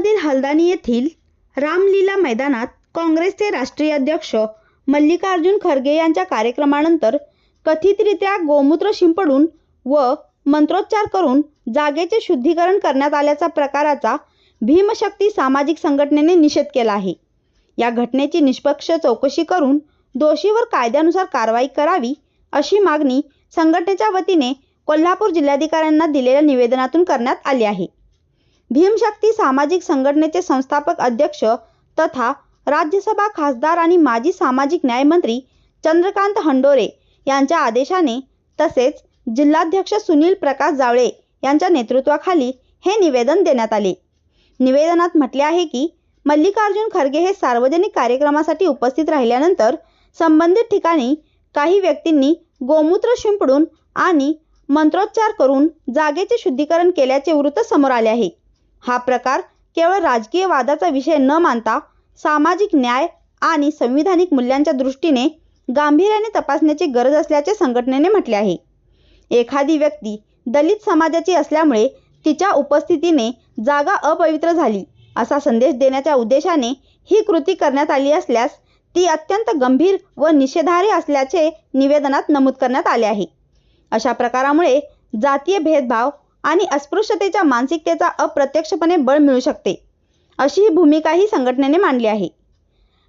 पंजाबमधील हल्द्वानी येथील रामलीला मैदानात काँग्रेसचे राष्ट्रीय अध्यक्ष मल्लिकार्जुन खरगे यांच्या कार्यक्रमानंतर कथितरित्या गोमूत्र शिंपडून व मंत्रोच्चार करून जागेचे शुद्धीकरण करण्यात आल्याच्या प्रकाराचा भीमशक्ती सामाजिक संघटनेने निषेध केला आहे। या घटनेची निष्पक्ष चौकशी करून दोषीवर कायद्यानुसार कारवाई करावी अशी मागणी संघटनेच्या वतीने कोल्हापूर जिल्हाधिकाऱ्यांना दिलेल्या निवेदनातून करण्यात आली आहे। भीमशक्ती सामाजिक संघटनेचे संस्थापक अध्यक्ष तथा राज्यसभा खासदार आणि माजी सामाजिक न्याय मंत्री चंद्रकांत हंडोरे यांच्या आदेशाने तसेच जिल्हाध्यक्ष सुनील प्रकाश जावळे यांच्या नेतृत्वाखाली हे निवेदन देण्यात आले। निवेदनात म्हटले आहे की मल्लिकार्जुन खरगे हे सार्वजनिक कार्यक्रमासाठी उपस्थित राहिल्यानंतर संबंधित ठिकाणी काही व्यक्तींनी गोमूत्र शिंपडून आणि मंत्रोच्चार करून जागेचे शुद्धीकरण केल्याचे वृत्त समोर आले आहे। हा प्रकार केवळ राजकीय वादाचा विषय न मानता सामाजिक न्याय आणि संविधानिक मूल्यांच्या दृष्टीने गांभीर्याने तपासण्याची गरज असल्याचे संघटनेने म्हटले आहे। एखादी व्यक्ती दलित समाजाची असल्यामुळे तिच्या उपस्थितीने जागा अपवित्र झाली असा संदेश देण्याच्या उद्देशाने ही कृती करण्यात आली असल्यास ती अत्यंत गंभीर व निषेधार्ह असल्याचे निवेदनात नमूद करण्यात आले आहे। अशा प्रकारामुळे जातीय भेदभाव आणि अस्पृश्यतेच्या मानसिकतेचा अप्रत्यक्षपणे बळ मिळू शकते अशी भूमिकाही संघटनेने मांडली आहे।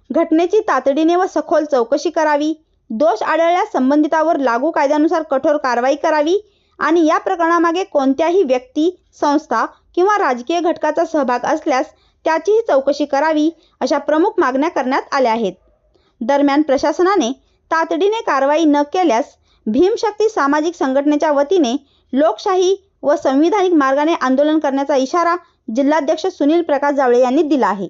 घटनेची तातडीने व सखोल चौकशी करावी, दोष आढळल्यास संबंधितांवर लागू कायद्यानुसार कठोर कारवाई करावी आणि या प्रकरणामागे कोणत्याही व्यक्ती, संस्था किंवा राजकीय घटकाचा सहभाग असल्यास त्याचीही चौकशी करावी अशा प्रमुख मागण्या करण्यात आल्या आहेत। दरम्यान प्रशासनाने तातडीने कारवाई न केल्यास भीमशक्ती सामाजिक संघटनेच्या वतीने लोकशाही व संविधानिक मार्गाने आंदोलन करण्याचा इशारा जिल्हाध्यक्ष सुनील प्रकाश जावळे यांनी दिला आहे।